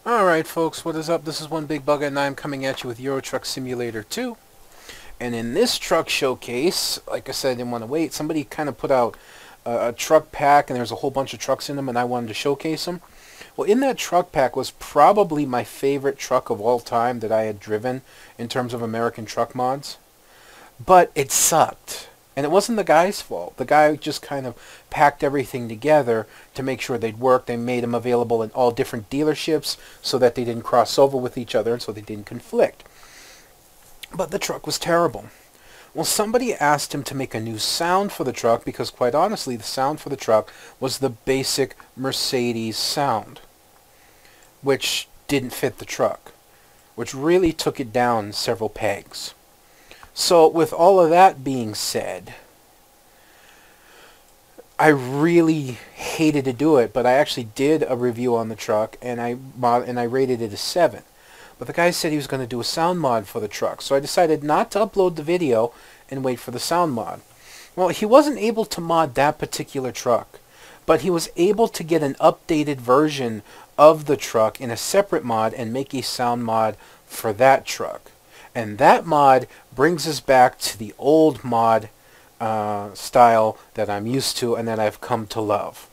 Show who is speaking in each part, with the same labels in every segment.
Speaker 1: Alright folks, what is up? This is One Big Bug and I'm coming at you with Euro Truck Simulator 2. And in this truck showcase, like I said, I didn't want to wait. Somebody kind of put out a truck pack and there's a whole bunch of trucks in them and I wanted to showcase them. Well, in that truck pack was probably my favorite truck of all time that I had driven in terms of American truck mods. But it sucked. And it wasn't the guy's fault. The guy just kind of packed everything together to make sure they'd work. They made them available in all different dealerships so that they didn't cross over with each other and so they didn't conflict. But the truck was terrible. Well, somebody asked him to make a new sound for the truck because, quite honestly, the sound for the truck was the basic Mercedes sound, which didn't fit the truck, which really took it down several pegs. So with all of that being said, I really hated to do it, but I actually did a review on the truck and I rated it a 7. But the guy said he was going to do a sound mod for the truck, so I decided not to upload the video and wait for the sound mod. Well, he wasn't able to mod that particular truck, but he was able to get an updated version of the truck in a separate mod and make a sound mod for that truck. And that mod brings us back to the old mod style that I'm used to and that I've come to love.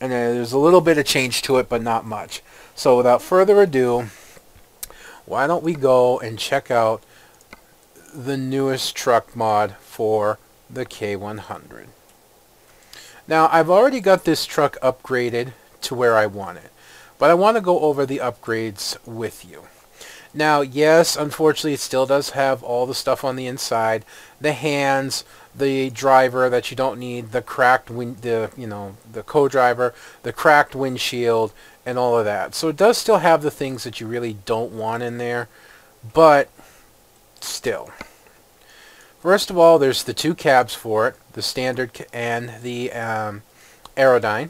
Speaker 1: And there's a little bit of change to it, but not much. So without further ado, why don't we go and check out the newest truck mod for the K100. Now, I've already got this truck upgraded to where I want it, but I want to go over the upgrades with you. Now, yes, unfortunately, it still does have all the stuff on the inside, the hands, the driver that you don't need, the cracked the co-driver, the cracked windshield, and all of that. So it does still have the things that you really don't want in there, but still. First of all, there's the two cabs for it, the standard and the Aerodyne.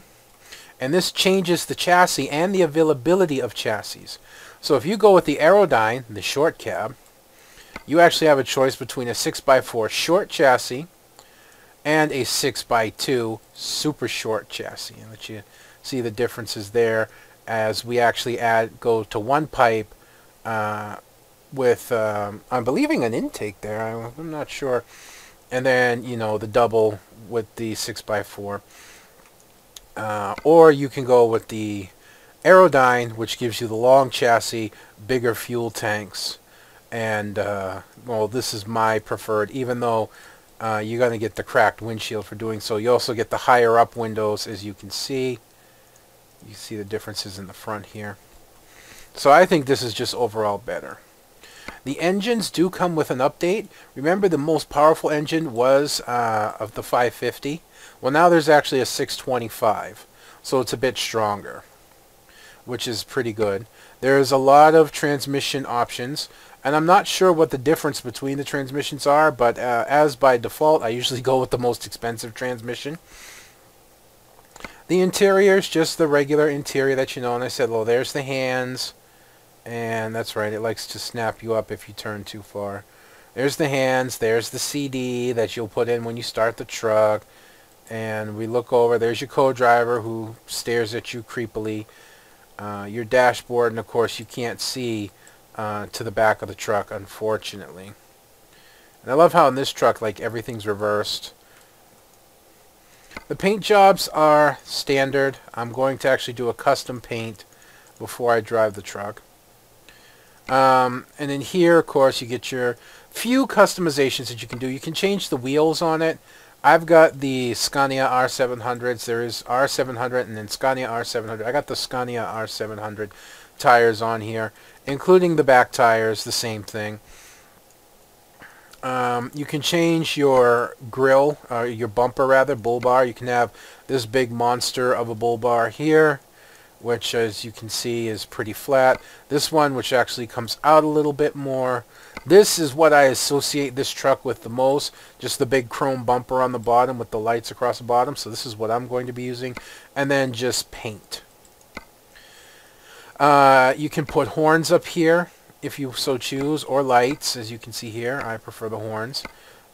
Speaker 1: And this changes the chassis and the availability of chassis. So if you go with the Aerodyne, the short cab, you actually have a choice between a 6x4 short chassis and a 6x2 super short chassis. And let you see the differences there as we actually go to one pipe with, I'm believing an intake there, I'm not sure. And then, the double with the 6x4. Or you can go with the Aerodyne, which gives you the long chassis, bigger fuel tanks, and well, this is my preferred, even though you're going to get the cracked windshield for doing so. You also get the higher up windows, as you can see. You see the differences in the front here. So I think this is just overall better. The engines do come with an update. Remember, the most powerful engine was of the 550. Well, now there's actually a 625, so it's a bit stronger, which is pretty good. There's a lot of transmission options, and I'm not sure what the difference between the transmissions are, but as by default, I usually go with the most expensive transmission. The interior is just the regular interior that you know, and I said, well, there's the hands, and that's right, it likes to snap you up if you turn too far. There's the hands, there's the CD that you'll put in when you start the truck, and we look over, there's your co-driver who stares at you creepily. Your dashboard, and of course you can't see to the back of the truck, unfortunately. And I love how in this truck, like, everything's reversed. The paint jobs are standard. I'm going to actually do a custom paint before I drive the truck. And in here, of course, you get your few customizations that you can do. You can change the wheels on it. I've got the Scania R700s. There is R700 and then Scania R700. I got the Scania R700 tires on here, including the back tires, the same thing. You can change your grill, your bumper rather, bull bar. You can have this big monster of a bull bar here, which as you can see is pretty flat. This one, which actually comes out a little bit more. This is what I associate this truck with the most, just the big chrome bumper on the bottom with the lights across the bottom. So this is what I'm going to be using. And then just paint. You can put horns up here if you so choose, or lights, as you can see here. I prefer the horns.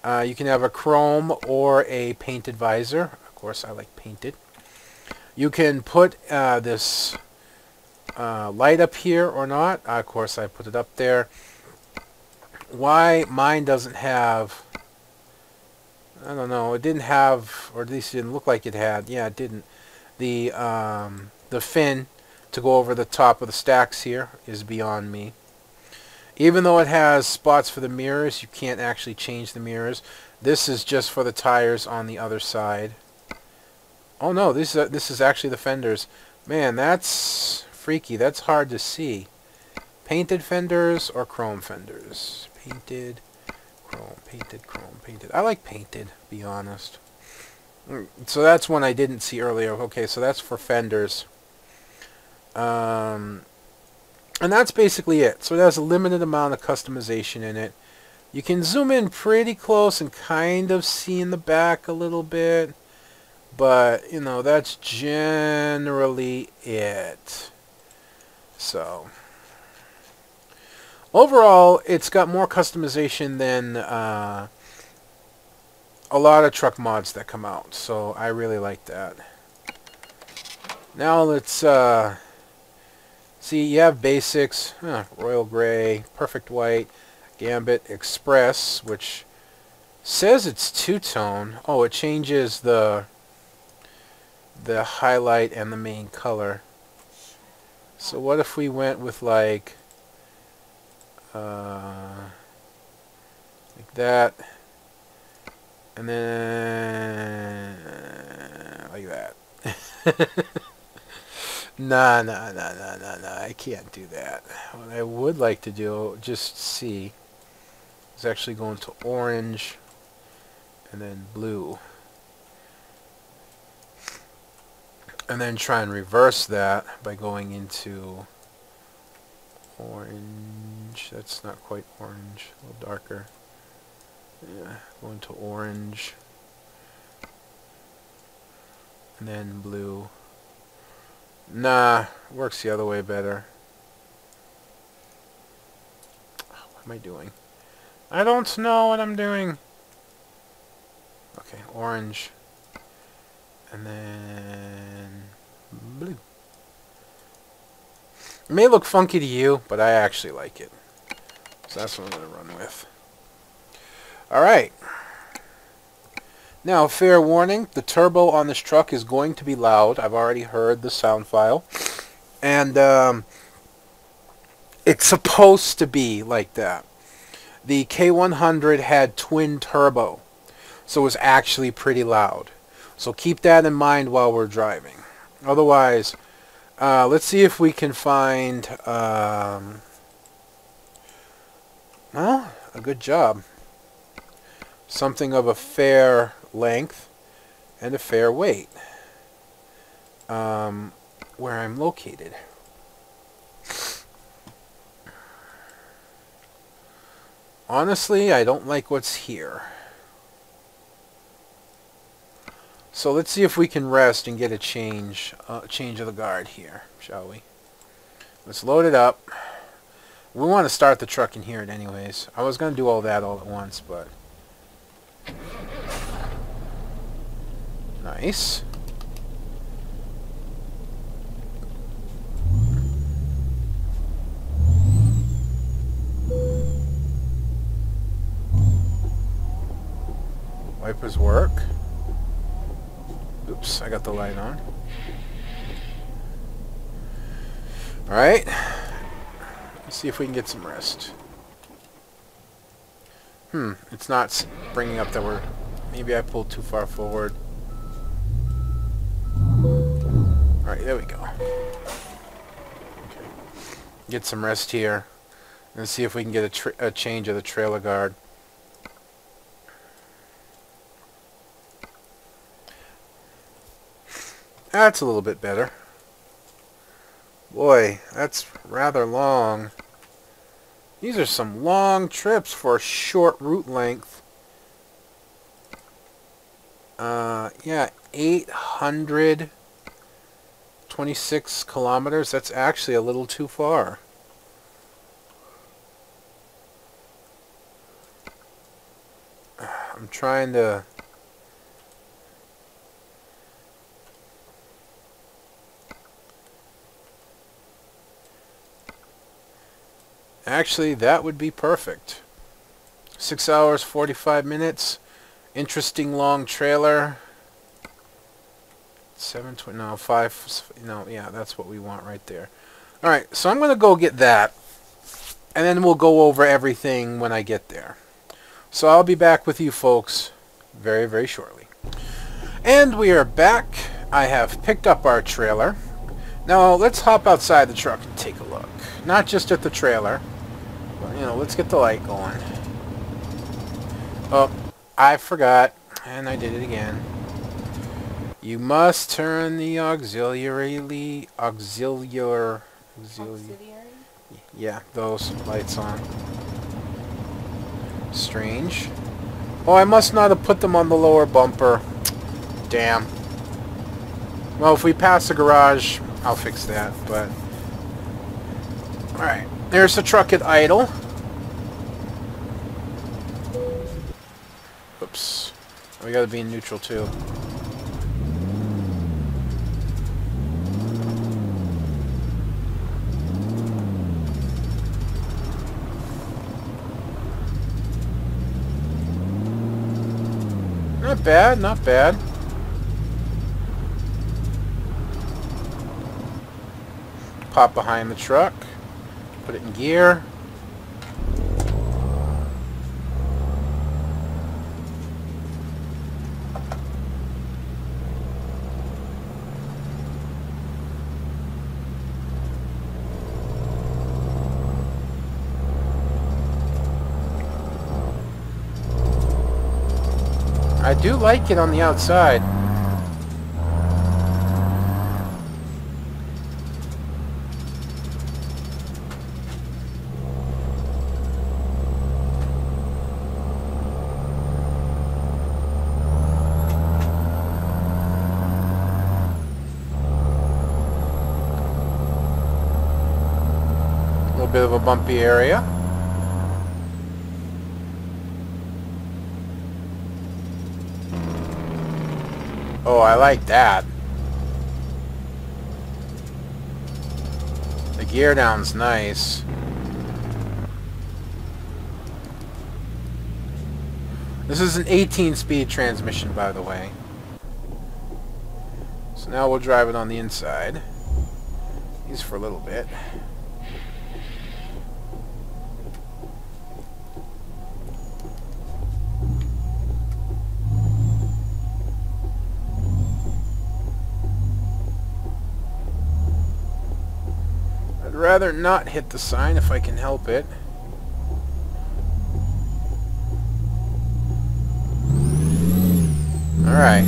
Speaker 1: You can have a chrome or a painted visor. Of course, I like painted. You can put this light up here or not. Of course, I put it up there. Why mine doesn't have... I don't know. It didn't have, or at least it didn't look like it had. Yeah, it didn't. The fin to go over the top of the stacks here is beyond me. Even though it has spots for the mirrors, you can't actually change the mirrors. This is just for the tires on the other side. Oh no, this is actually the fenders. Man, that's freaky. That's hard to see. Painted fenders or chrome fenders? Painted, chrome, painted, chrome, painted. I like painted, to be honest. So that's one I didn't see earlier. Okay, so that's for fenders. And that's basically it. So it has a limited amount of customization in it. You can zoom in pretty close and kind of see in the back a little bit. But, you know, that's generally it. So, overall, it's got more customization than a lot of truck mods that come out. So, I really like that. Now, let's see. You have basics. Royal Gray, Perfect White, Gambit, Express, which says it's two-tone. Oh, it changes the highlight and the main color. So what if we went with like that, and then like that? Nah, I can't do that. What I would like to do, just see, is actually go into orange and then blue. And then try and reverse that by going into orange. That's not quite orange. A little darker. Yeah, go into orange. And then blue. Nah, works the other way better. What am I doing? I don't know what I'm doing. Okay, orange. And then blue. It may look funky to you, but I actually like it. So that's what I'm going to run with. Alright. Now, fair warning, the turbo on this truck is going to be loud. I've already heard the sound file. And it's supposed to be like that. The K100 had twin turbo, so it was actually pretty loud. So keep that in mind while we're driving. Otherwise, let's see if we can find, well, a good job. Something of a fair length and a fair weight. Where I'm located. Honestly, I don't like what's here. So let's see if we can rest and get a change of the guard here, shall we? Let's load it up. We want to start the truck in here anyways. I was going to do all that all at once, but... Nice. Wipers work. Oops, I got the light on. Alright. Let's see if we can get some rest. It's not bringing up that we're... Maybe I pulled too far forward. Alright, there we go. Okay. Get some rest here. And see if we can get a change of the trailer guard. That's a little bit better. Boy, that's rather long. These are some long trips for a short route length. Yeah, 826 kilometers. That's actually a little too far. I'm trying to... Actually, that would be perfect. 6 hours, 45 minutes. Interesting long trailer. 720, no, 5, no, yeah, that's what we want right there. Alright, so I'm going to go get that. And then we'll go over everything when I get there. So I'll be back with you folks very, very shortly. And we are back. I have picked up our trailer. Now let's hop outside the truck and take a look. Not just at the trailer, but, you know, let's get the light going. Oh, I forgot, and I did it again. You must turn the auxiliary, yeah, those lights on. Strange. Oh, I must not have put them on the lower bumper. Damn. Well, if we pass the garage, I'll fix that, but... Alright, there's the truck at idle. Oops. We gotta be in neutral, too. Not bad, not bad. Pop behind the truck. Put it in gear. I do like it on the outside. A little bit of a bumpy area. Oh, I like that. The gear down's nice. This is an 18-speed transmission, by the way. So now we'll drive it on the inside. Use for a little bit. I'd rather not hit the sign if I can help it. Alright.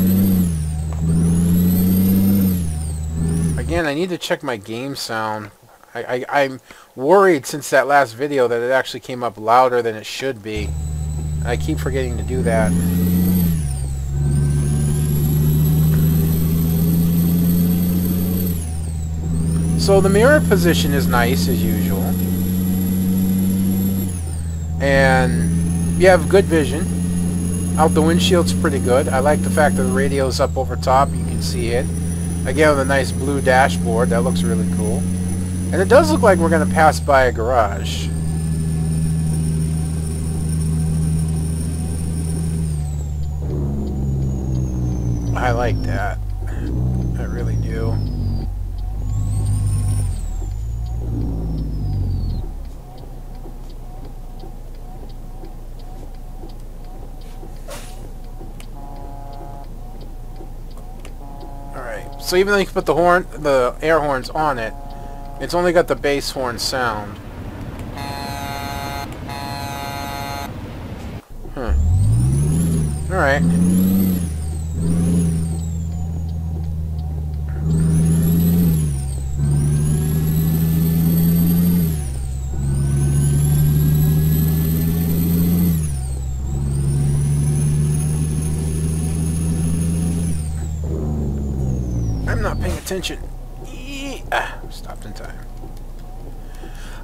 Speaker 1: Again, I need to check my game sound. I'm worried since that last video that it actually came up louder than it should be. I keep forgetting to do that. So the mirror position is nice as usual. And you have good vision. Out the windshield's pretty good. I like the fact that the radio's up over top. You can see it. Again, with a nice blue dashboard. That looks really cool. And it does look like we're going to pass by a garage. I like that. I really do. Alright, so even though you can put the air horns on it, it's only got the bass horn sound. Huh. Alright. I'm not paying attention. Stopped in time.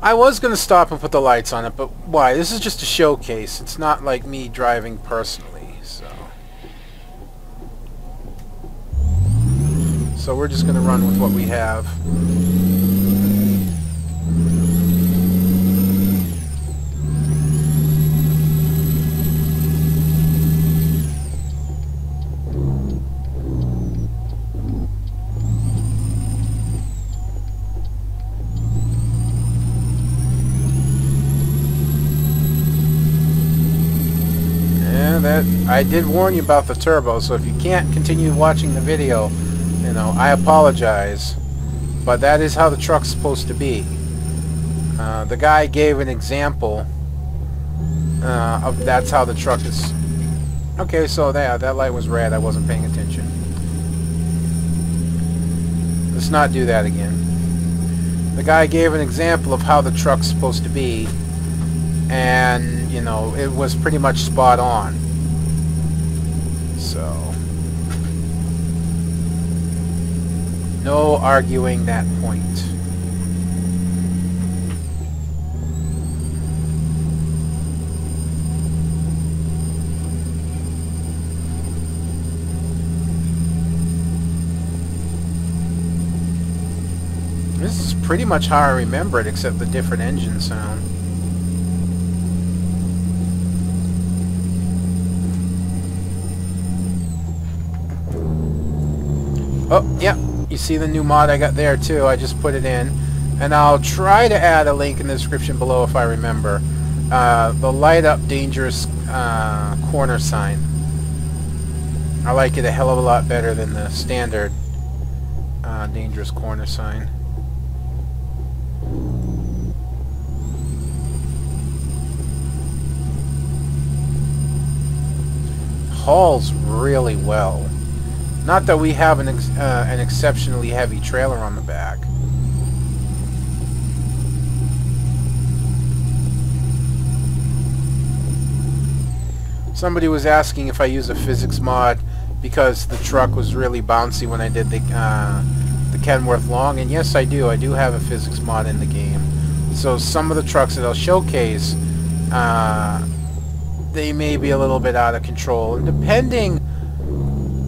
Speaker 1: I was going to stop and put the lights on it, but why? This is just a showcase. It's not like me driving personally, so we're just going to run with what we have. I did warn you about the turbo, so if you can't continue watching the video, you know, I apologize. But that is how the truck's supposed to be. The guy gave an example of that's how the truck is. Okay, so that light was red. I wasn't paying attention. Let's not do that again. The guy gave an example of how the truck's supposed to be, and, you know, it was pretty much spot on. So, no arguing that point. This is pretty much how I remember it, except the different engine sound. Oh, yeah, you see the new mod I got there too. I just put it in. And I'll try to add a link in the description below if I remember. The light up dangerous corner sign. I like it a hell of a lot better than the standard dangerous corner sign. Hauls really well. Not that we have an exceptionally heavy trailer on the back. Somebody was asking if I use a physics mod because the truck was really bouncy when I did the Kenworth Long, and yes, I do. I do have a physics mod in the game. So some of the trucks that I'll showcase, they may be a little bit out of control, and depending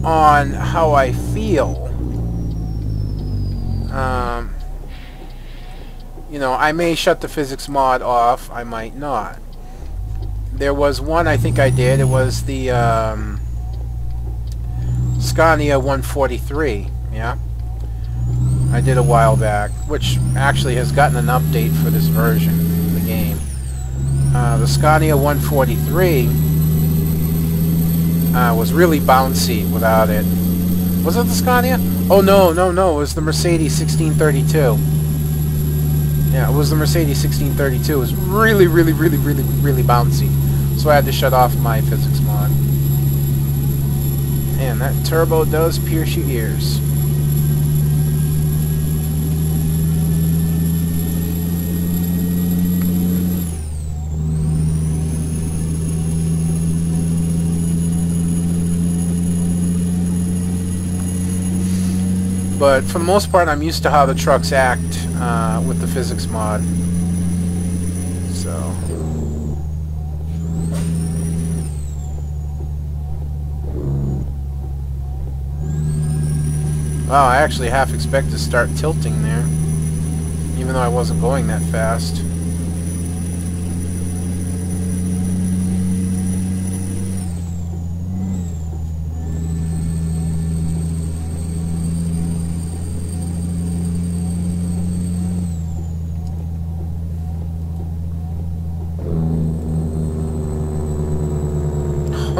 Speaker 1: on how I feel, you know, I may shut the physics mod off, I might not. There was one I think I did. It was the Scania 143, yeah, I did a while back, which actually has gotten an update for this version of the game. The Scania 143 was really bouncy without it. Was it the Scania? Oh, no, it was the Mercedes 1632. Yeah, it was the Mercedes 1632. It was really bouncy. So I had to shut off my physics mod. And that turbo does pierce your ears. But for the most part, I'm used to how the trucks act with the physics mod. So, wow, I actually half expect to start tilting there, even though I wasn't going that fast.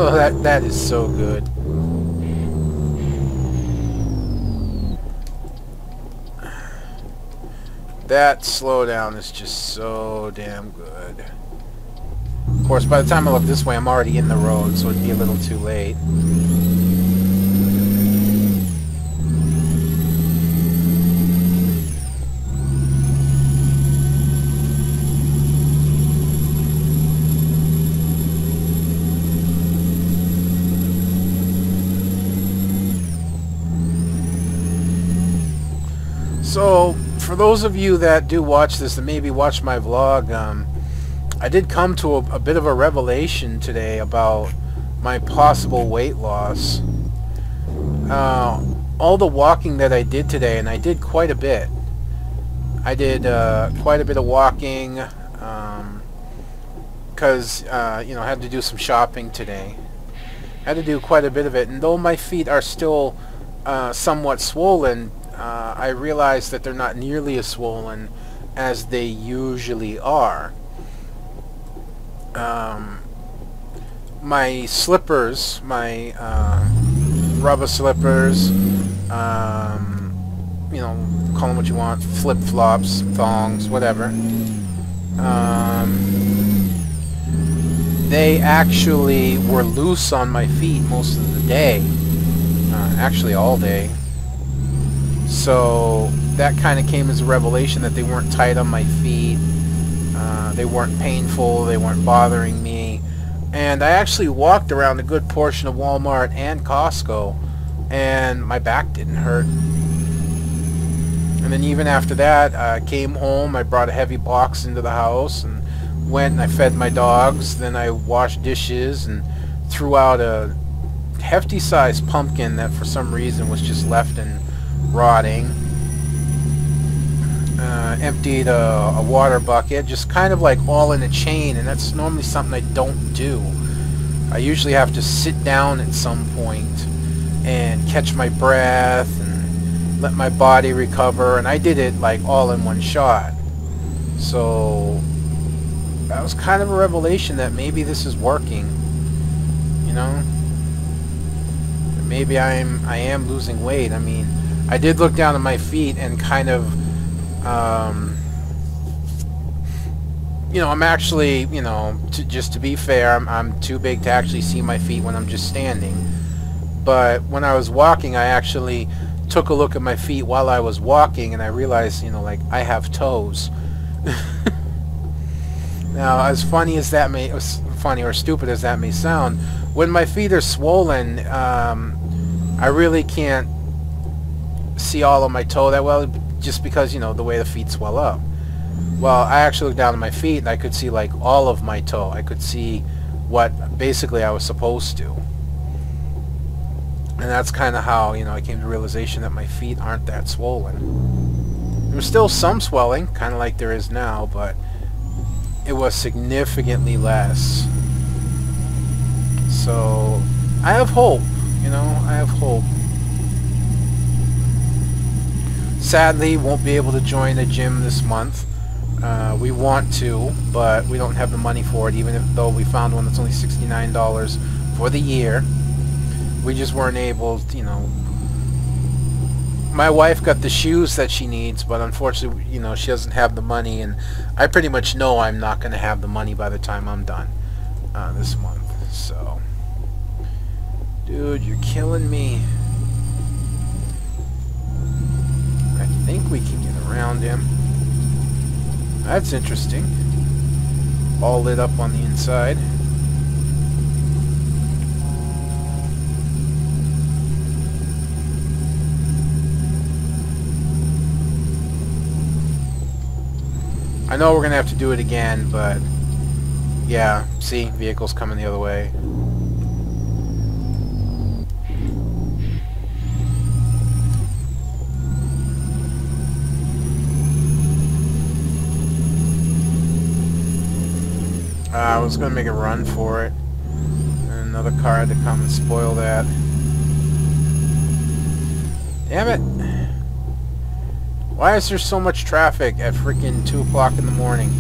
Speaker 1: Oh, that is so good. That slowdown is just so damn good. Of course, by the time I look this way, I'm already in the road, so it'd be a little too late. So, for those of you that do watch this and maybe watch my vlog, I did come to a bit of a revelation today about my possible weight loss. All the walking that I did today, and I did quite a bit. I did quite a bit of walking because you know, I had to do some shopping today. I had to do quite a bit of it, and though my feet are still somewhat swollen, I realize that they're not nearly as swollen as they usually are. my slippers, my rubber slippers, you know, call them what you want, flip-flops, thongs, whatever. They actually were loose on my feet most of the day, actually all day. So that kind of came as a revelation that they weren't tight on my feet, they weren't painful, they weren't bothering me. And I actually walked around a good portion of Walmart and Costco, and my back didn't hurt. And then even after that, I came home, I brought a heavy box into the house, and went and I fed my dogs. Then I washed dishes and threw out a hefty-sized pumpkin that for some reason was just left and rotting. Emptied a water bucket, just kind of like all in a chain, and that's normally something I don't do. I usually have to sit down at some point and catch my breath and let my body recover, and I did it like all in one shot. So that was kind of a revelation that maybe this is working, you know. Maybe I am losing weight. I mean, I did look down at my feet and kind of you know, I'm actually, you know, just to be fair, I'm too big to actually see my feet when I'm just standing. But when I was walking, I actually took a look at my feet while I was walking, and I realized, you know, like, I have toes. Now, as funny as that may, funny or stupid as that may sound, when my feet are swollen, I really can't see all of my toe that well, just because, you know, the way the feet swell up. Well, I actually looked down at my feet and I could see like all of my toe. I could see what basically I was supposed to. And that's kind of how, you know, I came to the realization that my feet aren't that swollen. There's still some swelling, kind of like there is now, but it was significantly less. So I have hope, you know, I have hope. Sadly, won't be able to join a gym this month. We want to, but we don't have the money for it, even though we found one that's only $69 for the year. We just weren't able to, you know. My wife got the shoes that she needs, but unfortunately, you know, she doesn't have the money, and I pretty much know I'm not going to have the money by the time I'm done this month. So, dude, you're killing me. I think we can get around him. That's interesting. All lit up on the inside. I know we're gonna have to do it again, but yeah, see, vehicles coming the other way. I was going to make a run for it, and another car had to come and spoil that. Damn it! Why is there so much traffic at freaking 2 o'clock in the morning?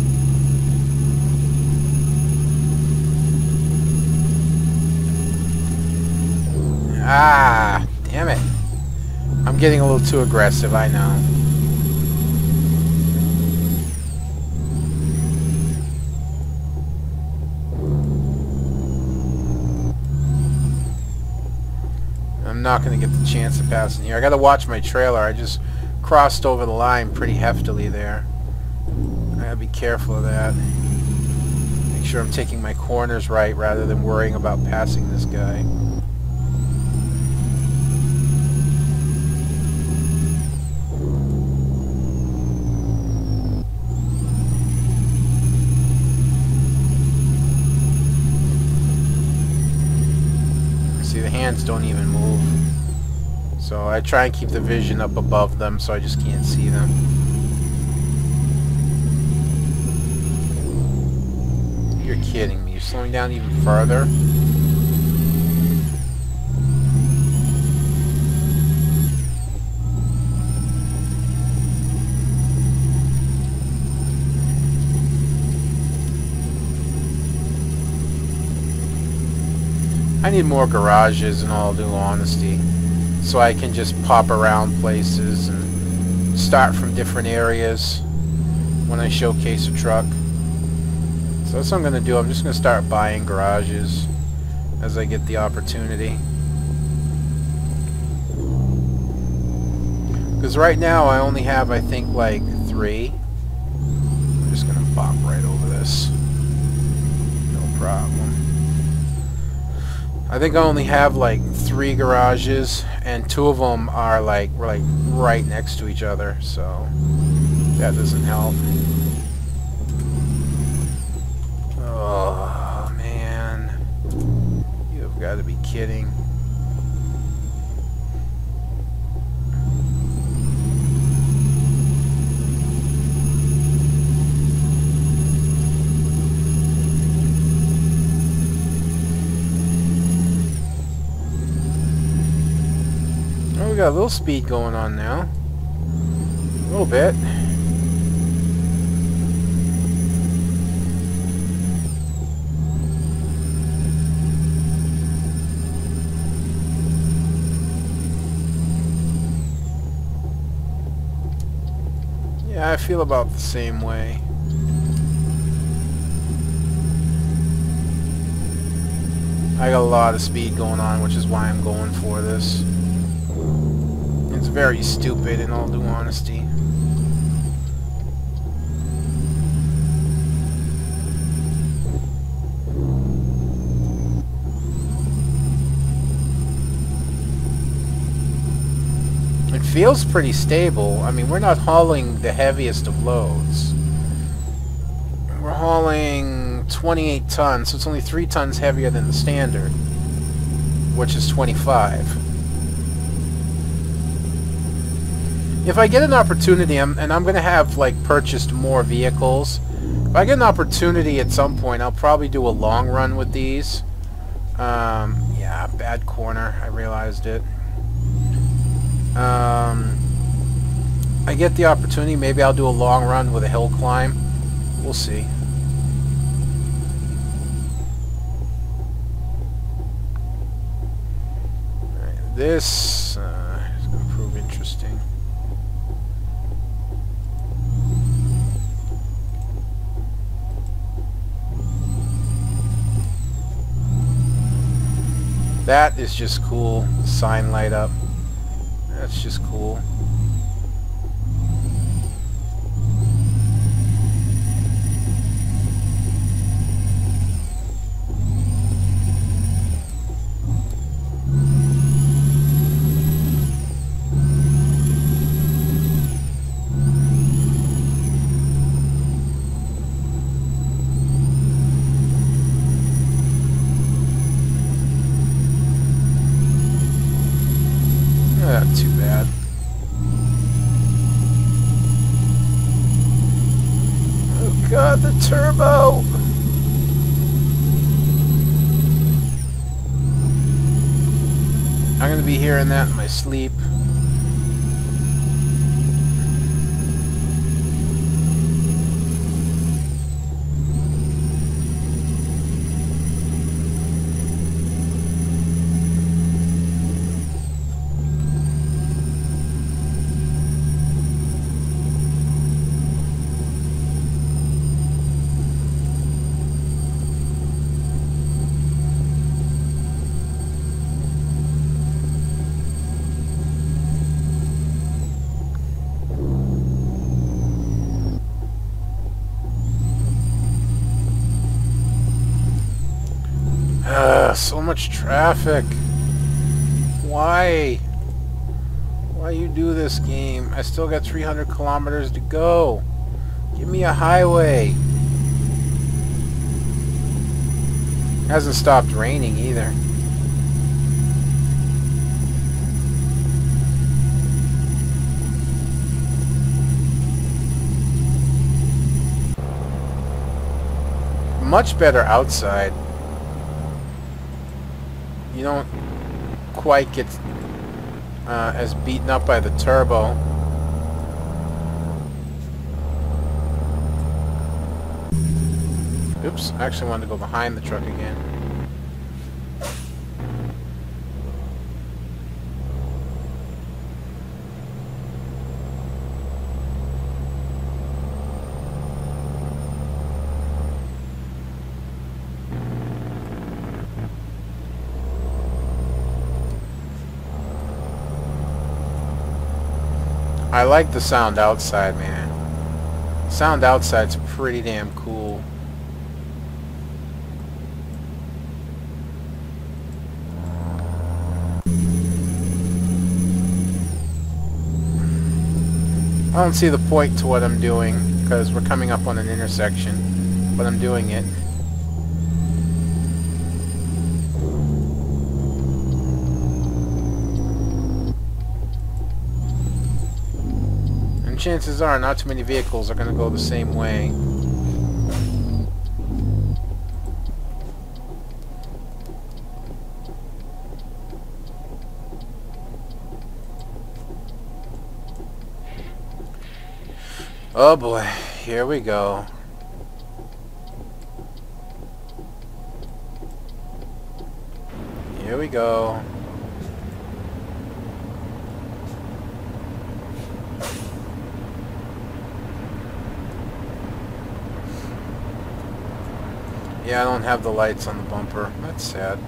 Speaker 1: Ah, damn it. I'm getting a little too aggressive, I know. I'm not going to get the chance of passing here. I got to watch my trailer. I just crossed over the line pretty heftily there. I got to be careful of that. Make sure I'm taking my corners right rather than worrying about passing this guy. See, the hands don't even move. So I try and keep the vision up above them so I just can't see them. You're kidding me. You're slowing down even further? I need more garages in all due honesty, so I can just pop around places and start from different areas when I showcase a truck. So that's what I'm going to do. I'm just going to start buying garages as I get the opportunity. Because right now I only have, I think, like 3. I'm just going to pop right over this. No problem. I think I only have like 3 garages, and 2 of them are like right next to each other, so that doesn't help. Oh man, you have got to be kidding. Oh, we got a little speed going on now. A little bit. Yeah, I feel about the same way. I got a lot of speed going on, which is why I'm going for this. It's very stupid, in all due honesty. It feels pretty stable. I mean, we're not hauling the heaviest of loads. We're hauling 28 tons, so it's only 3 tons heavier than the standard, which is 25. If I get an opportunity, and I'm going to have, like, purchased more vehicles, if I get an opportunity at some point, I'll probably do a long run with these. Yeah, bad corner. I realized it. I get the opportunity, maybe I'll do a long run with a hill climb. We'll see. Right, this is going to prove interesting. That is just cool. The sign light up. That's just cool. Not too bad. Oh god, the turbo! I'm gonna be hearing that in my sleep. So much traffic. Why? Why you do this game? I still got 300 kilometers to go. Give me a highway. Hasn't stopped raining either. Much better outside. You don't quite get as beaten up by the turbo. Oops, I actually wanted to go behind the truck again. I like the sound outside, man. Sound outside's pretty damn cool. I don't see the point to what I'm doing because we're coming up on an intersection, but I'm doing it. And chances are not too many vehicles are going to go the same way. Oh boy, here we go. Here we go. Yeah, I don't have the lights on the bumper. That's sad.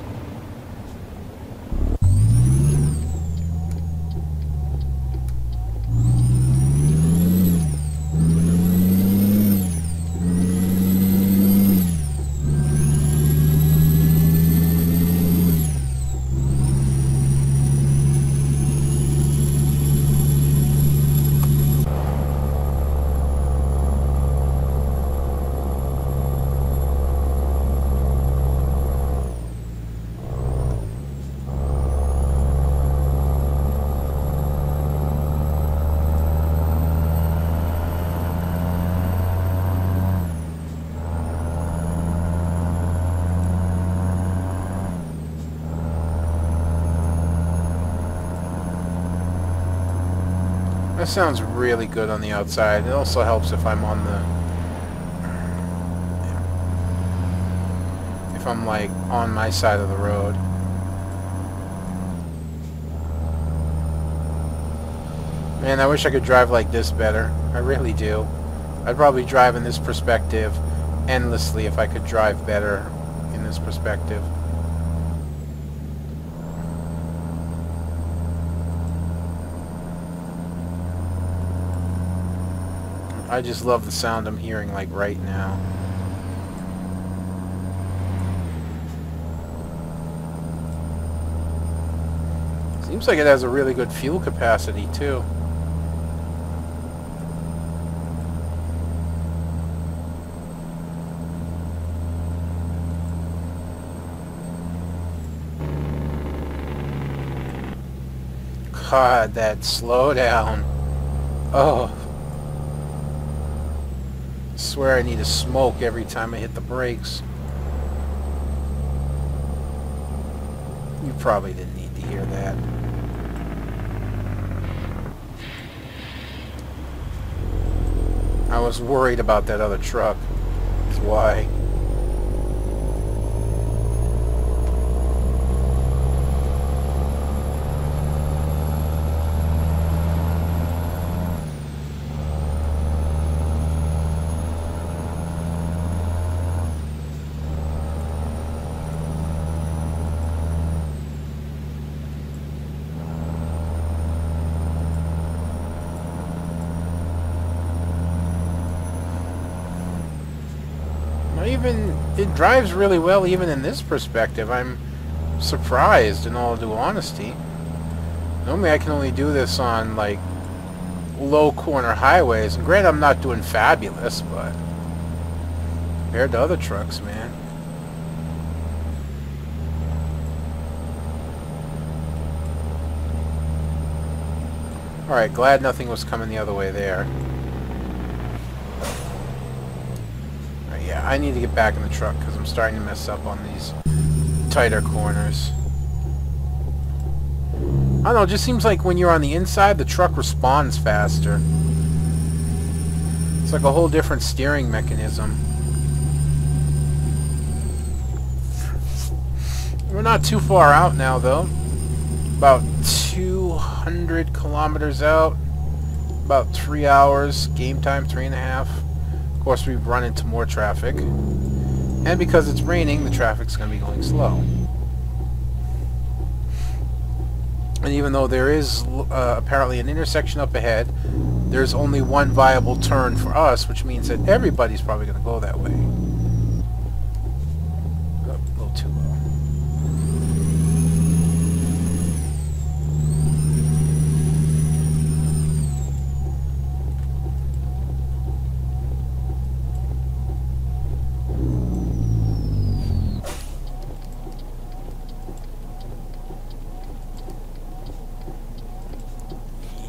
Speaker 1: That sounds really good on the outside. It also helps if I'm on the... if I'm like on my side of the road. Man, I wish I could drive like this better. I really do. I'd probably drive in this perspective endlessly if I could drive better in this perspective. I just love the sound I'm hearing like right now. Seems like it has a really good fuel capacity too. God, that slowdown. Oh. I swear I need to smoke every time I hit the brakes. You probably didn't need to hear that. I was worried about that other truck. That's why. It drives really well even in this perspective. I'm surprised, in all due honesty. Normally I can only do this on like low corner highways, and granted I'm not doing fabulous, but compared to other trucks, man. Alright, glad nothing was coming the other way there. Yeah, I need to get back in the truck because I'm starting to mess up on these tighter corners. I don't know, it just seems like when you're on the inside, the truck responds faster. It's like a whole different steering mechanism. We're not too far out now, though. About 200 kilometers out. About 3 hours. Game time, 3.5. Of course, we've run into more traffic. And because it's raining, the traffic's going to be going slow. And even though there is apparently an intersection up ahead, there's only one viable turn for us, which means that everybody's probably going to go that way. Oh, a little too low.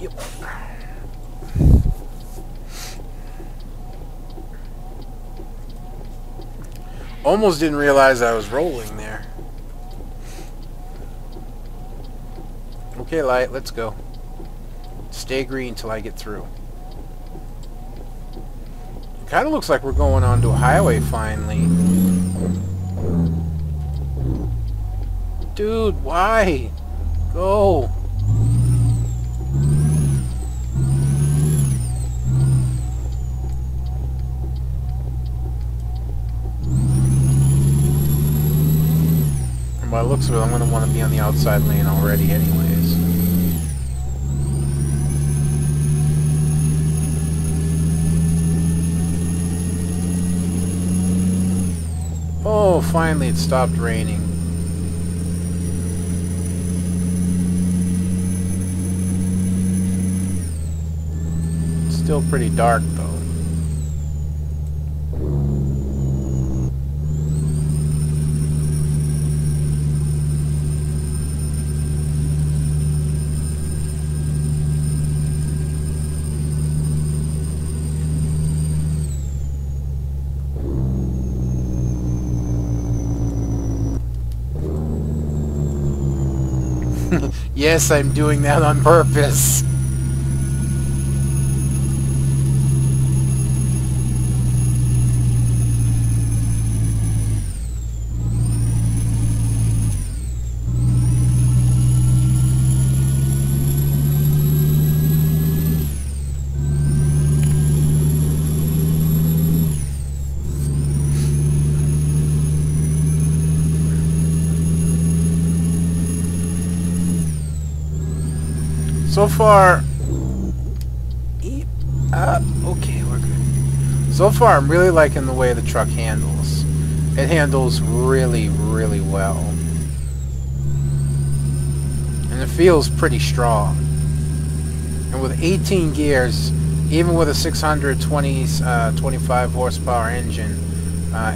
Speaker 1: Yep. Almost didn't realize I was rolling there. Okay, light, let's go. Stay green till I get through. It kind of looks like we're going onto a highway finally. Dude, why? Go. By the looks of it, I'm going to want to be on the outside lane already anyways. Oh, finally it stopped raining. It's still pretty dark though. Yes, I'm doing that on purpose. So far, okay, we're good. So far, I'm really liking the way the truck handles. It handles really, really well. And it feels pretty strong. And with 18 gears, even with a 625 horsepower engine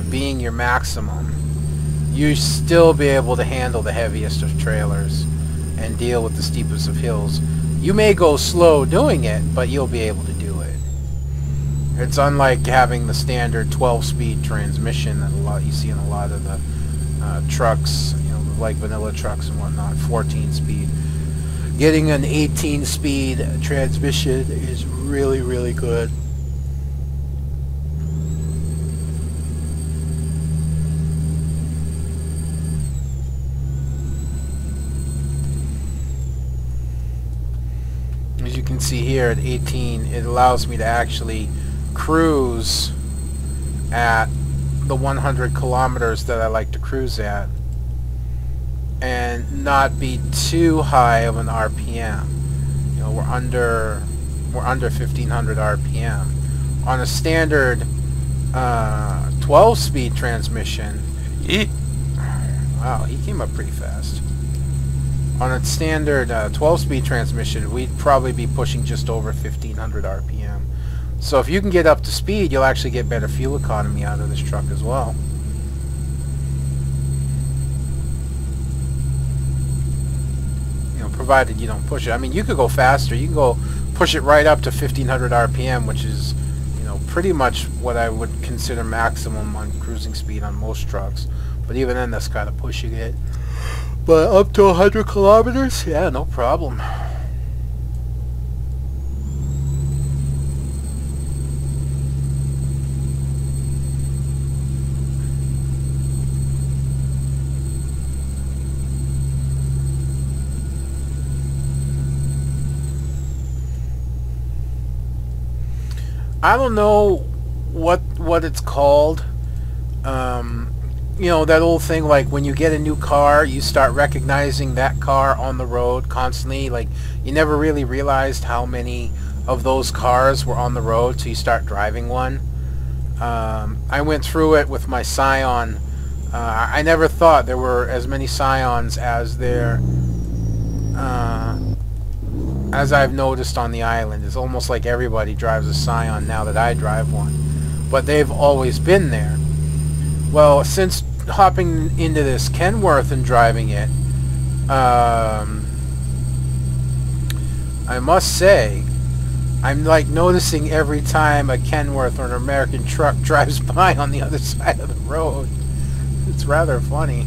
Speaker 1: being your maximum, you still be able to handle the heaviest of trailers and deal with the steepest of hills. You may go slow doing it, but you'll be able to do it. It's unlike having the standard 12-speed transmission that you see in a lot of the trucks, you know, like vanilla trucks and whatnot, 14-speed. Getting an 18-speed transmission is really, really good. As you can see here at 18, it allows me to actually cruise at the 100 kilometers that I like to cruise at and not be too high of an RPM. You know, we're under 1500 RPM. On a standard 12-speed transmission, wow, he came up pretty fast. On a standard 12-speed transmission, we'd probably be pushing just over 1500 RPM. So if you can get up to speed, you'll actually get better fuel economy out of this truck as well. You know, provided you don't push it. I mean, you could go faster. You can go push it right up to 1500 RPM, which is, you know, pretty much what I would consider maximum on cruising speed on most trucks. But even then, that's kind of pushing it. But up to 100 kilometers? Yeah, no problem. I don't know what it's called. you know, that old thing, like when you get a new car, you start recognizing that car on the road constantly. Like, you never really realized how many of those cars were on the road till you start driving one. I went through it with my Scion. I never thought there were as many Scions as I've noticed on the island. It's almost like everybody drives a Scion now that I drive one. But they've always been there. Well, since hopping into this Kenworth and driving it, I must say, I'm like noticing every time a Kenworth or an American truck drives by on the other side of the road. It's rather funny.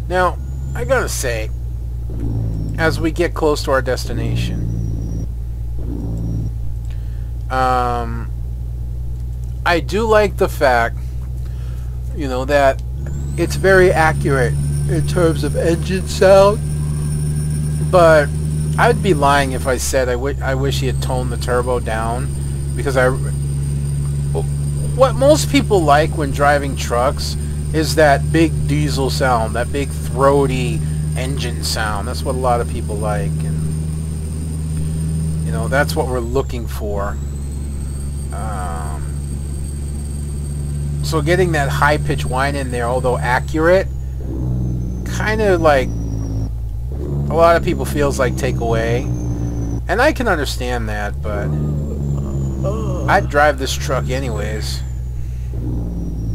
Speaker 1: Now, I gotta say, as we get close to our destination, I do like the fact, you know, that it's very accurate in terms of engine sound, but I'd be lying if I said I wish he had toned the turbo down, because what most people like when driving trucks is that big diesel sound, that big throaty engine sound. That's what a lot of people like, and you know, that's what we're looking for. So getting that high-pitched whine in there, although accurate, kind of like a lot of people feels like take away, and I can understand that, but I'd drive this truck anyways.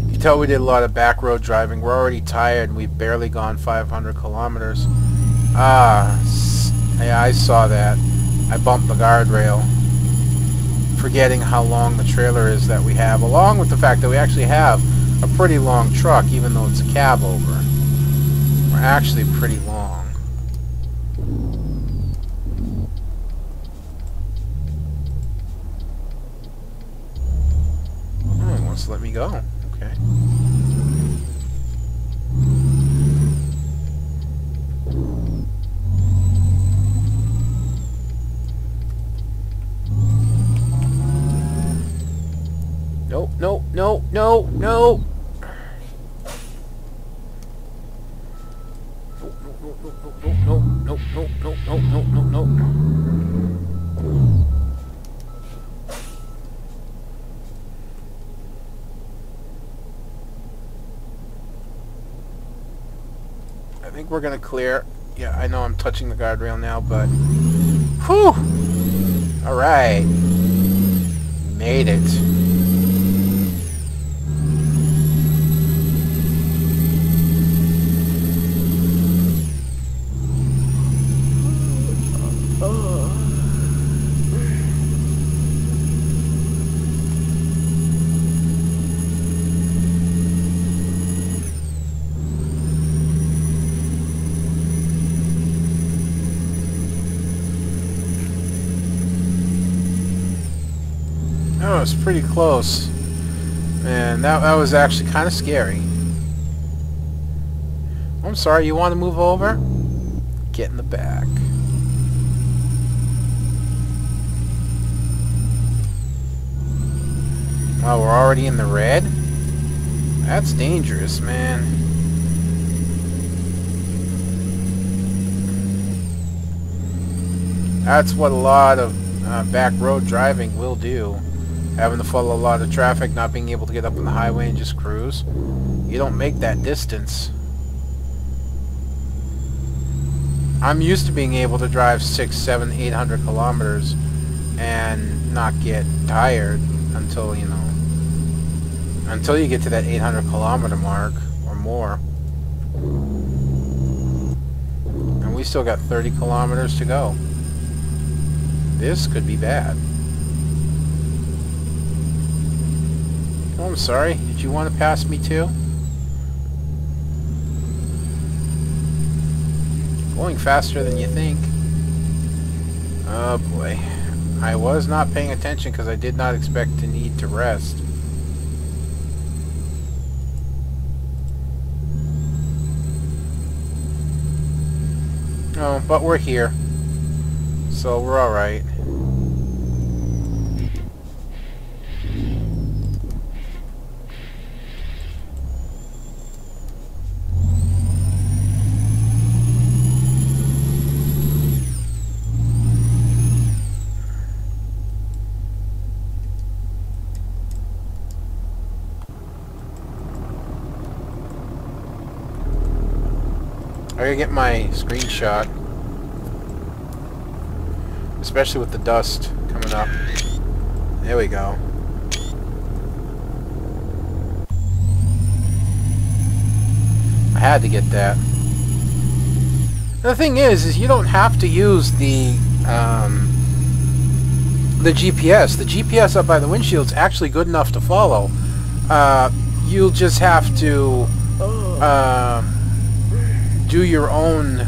Speaker 1: You tell we did a lot of back road driving. We're already tired and we've barely gone 500 kilometers. Yeah, I saw that. I bumped the guardrail, forgetting how long the trailer is that we have, along with the fact that we actually have a pretty long truck, even though it's a cab over. We're actually pretty long. Oh, he wants to let me go. Okay. No, no, no, no, no. No, no, no, no, no, no, no, no, no. I think we're gonna clear. Yeah, I know I'm touching the guardrail now, but whew! Alright. Made it. Oh, it's pretty close. Man, that was actually kind of scary. I'm sorry, you want to move over? Get in the back. Wow, we're already in the red? That's dangerous, man. That's what a lot of back road driving will do. Having to follow a lot of traffic, not being able to get up on the highway and just cruise. You don't make that distance. I'm used to being able to drive 600, 700, 800 kilometers and not get tired until, you know, until you get to that 800 kilometer mark or more. And we still got 30 kilometers to go. This could be bad. Oh, I'm sorry. Did you want to pass me too? Going faster than you think. Oh boy. I was not paying attention because I did not expect to need to rest. Oh, but we're here. So we're alright. I gotta get my screenshot. Especially with the dust coming up. There we go. I had to get that. The thing is you don't have to use the GPS. The GPS up by the windshield's actually good enough to follow. You'll just have to do your own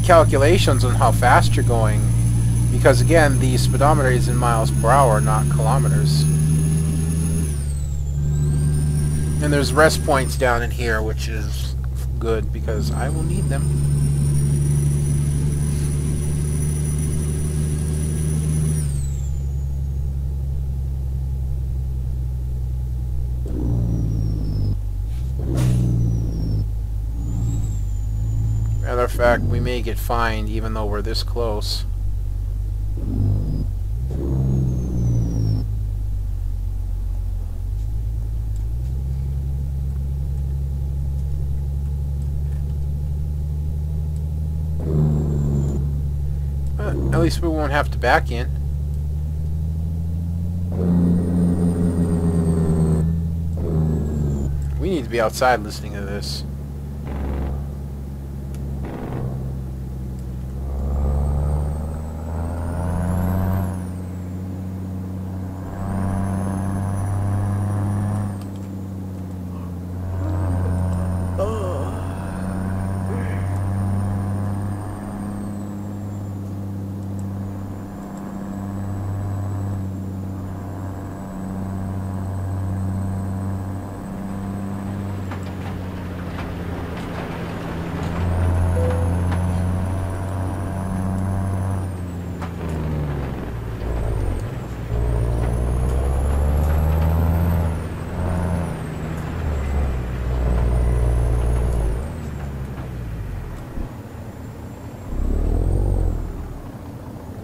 Speaker 1: calculations on how fast you're going, because again the speedometer is in miles per hour, not kilometers. And there's rest points down in here, which is good because I will need them. Matter of fact, we may get fined even though we're this close. At least we won't have to back in. We need to be outside listening to this.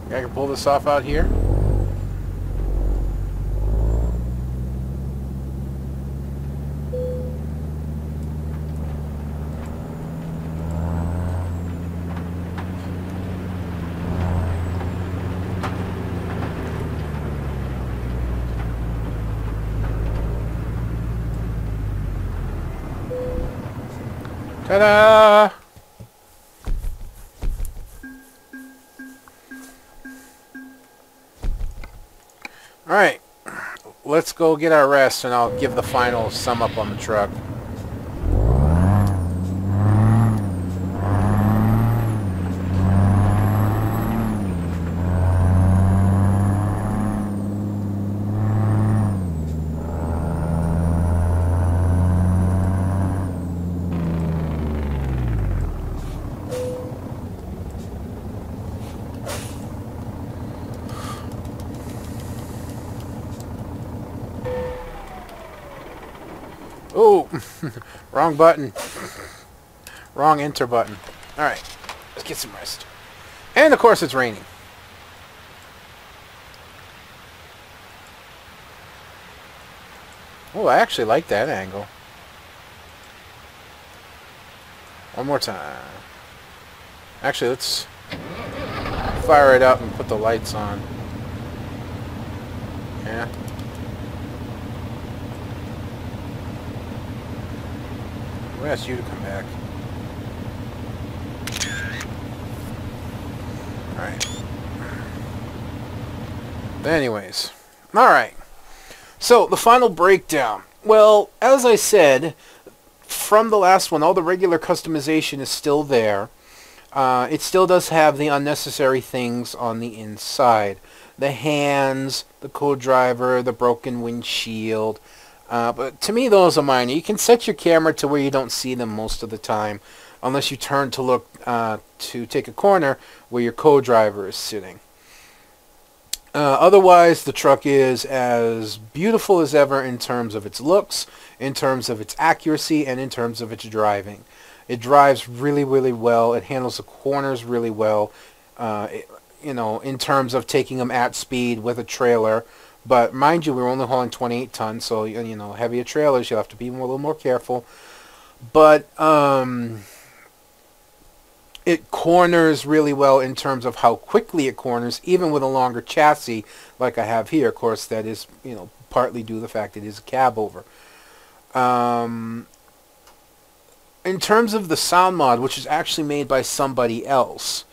Speaker 1: I can pull this off out here. Ta-da! Alright, let's go get our rest and I'll give the final sum up on the truck. Oh, wrong button. Wrong enter button. Alright, let's get some rest. And of course it's raining. Oh, I actually like that angle. One more time. Actually, let's fire it up and put the lights on. Yeah. We'll ask you to come back. Alright. Anyways. Alright. So, the final breakdown. Well, as I said, from the last one, all the regular customization is still there. It still does have the unnecessary things on the inside. The hands, the co-driver, the broken windshield. But to me, those are minor. You can set your camera to where you don't see them most of the time, unless you turn to look to take a corner where your co-driver is sitting. Otherwise, the truck is as beautiful as ever in terms of its looks, in terms of its accuracy, and in terms of its driving. It drives really, really well. It handles the corners really well, in terms of taking them at speed with a trailer. But mind you, we're only hauling 28 tons, so, heavier trailers, you'll have to be a little more careful. But it corners really well in terms of how quickly it corners, even with a longer chassis like I have here. Of course, that is, partly due to the fact it is a cab over. In terms of the sound mod, which is actually made by somebody else,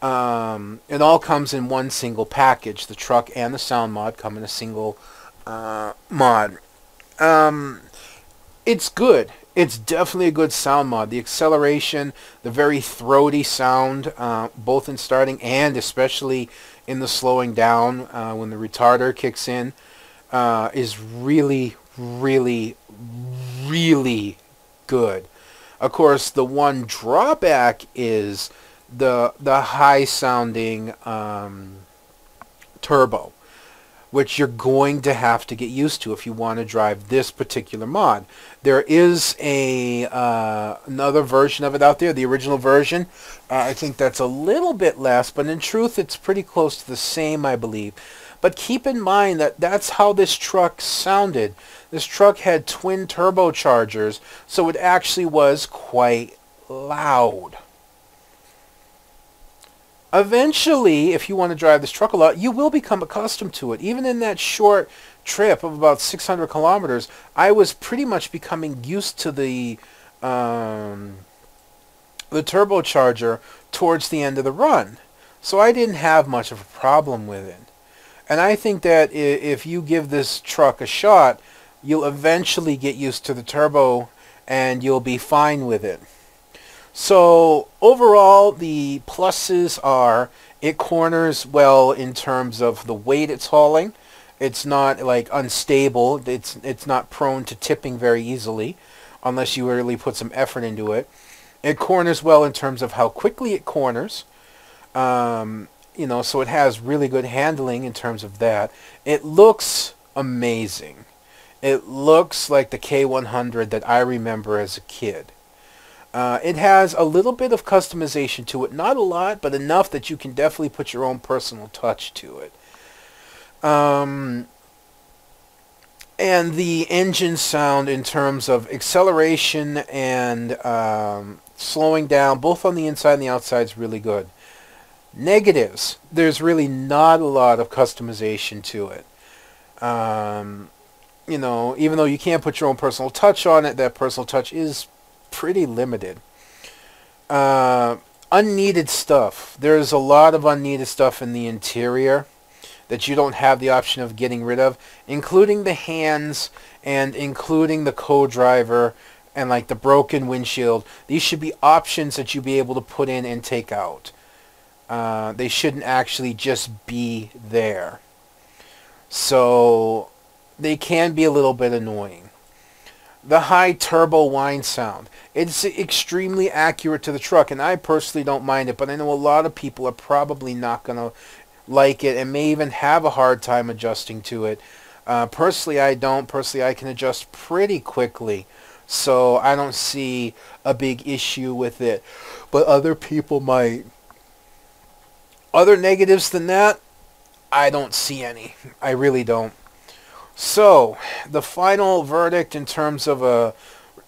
Speaker 1: it all comes in one single package. The truck and the sound mod come in a single mod. It's good. It's definitely a good sound mod. The acceleration, the very throaty sound, both in starting and especially in the slowing down when the retarder kicks in, is really, really, really good. Of course, the one drawback is the high-sounding turbo, which you're going to have to get used to if you want to drive this particular mod. There is another version of it out there, the original version. I think that's a little bit less, but in truth, it's pretty close to the same, I believe. But keep in mind that that's how this truck sounded. This truck had twin turbochargers, so it actually was quite loud. Eventually, if you want to drive this truck a lot, you will become accustomed to it. Even in that short trip of about 600 kilometers, I was pretty much becoming used to the turbocharger towards the end of the run. So I didn't have much of a problem with it. And I think that if you give this truck a shot, you'll eventually get used to the turbo and you'll be fine with it. So overall, the pluses are it corners well in terms of the weight it's hauling. It's not like unstable. It's not prone to tipping very easily unless you really put some effort into it. It corners well in terms of how quickly it corners. So it has really good handling in terms of that. It looks amazing. It looks like the K100 that I remember as a kid. It has a little bit of customization to it. Not a lot, but enough that you can definitely put your own personal touch to it. And the engine sound in terms of acceleration and slowing down, both on the inside and the outside, is really good. Negatives, there's really not a lot of customization to it. Even though you can't put your own personal touch on it, that personal touch is pretty limited. Unneeded stuff. There's a lot of unneeded stuff in the interior that you don't have the option of getting rid of, including the hands and including the co-driver and like the broken windshield. These should be options that you'll be able to put in and take out. They shouldn't actually just be there. So they can be a little bit annoying. The high turbo whine sound. It's extremely accurate to the truck, and I personally don't mind it, but I know a lot of people are probably not going to like it and may even have a hard time adjusting to it. Personally, I don't. Personally, I can adjust pretty quickly, so I don't see a big issue with it, but other people might. Other negatives than that, I don't see any. I really don't. So, the final verdict in terms of a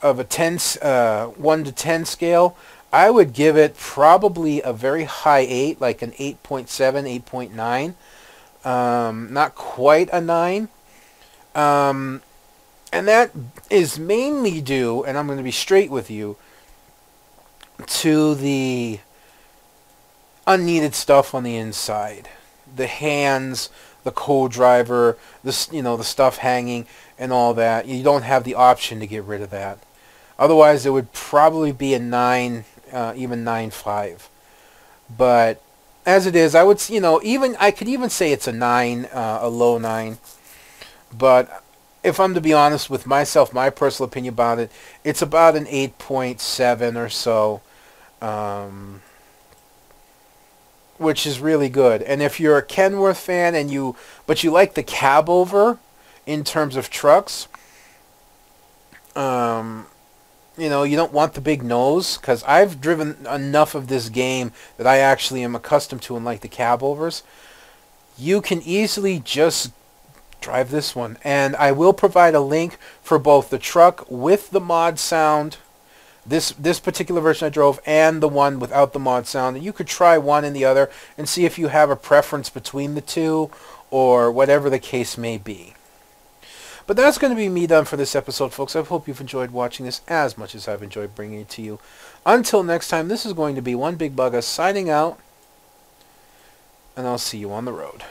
Speaker 1: 1 to 10 scale, I would give it probably a very high 8, like an 8.7, 8.9. Not quite a 9. And that is mainly due, and I'm going to be straight with you, to the unneeded stuff on the inside. The hands, the co-driver, the stuff hanging and all that. You don't have the option to get rid of that. Otherwise, it would probably be a 9, even 9.5. But as it is, I would, even I could even say it's a 9, a low 9. But if I'm to be honest with myself, my personal opinion about it, it's about an 8.7 or so, which is really good. And if you're a Kenworth fan but you like the cab over in terms of trucks, you don't want the big nose, because I've driven enough of this game that I actually am accustomed to and like the cab overs. You can easily just drive this one, and I will provide a link for both the truck with the mod sound, this particular version I drove, and the one without the mod sound, and you could try one and the other and see if you have a preference between the two, or whatever the case may be. But that's going to be me done for this episode, folks. I hope you've enjoyed watching this as much as I've enjoyed bringing it to you. Until next time, this is going to be One Big Bugger signing out, and I'll see you on the road.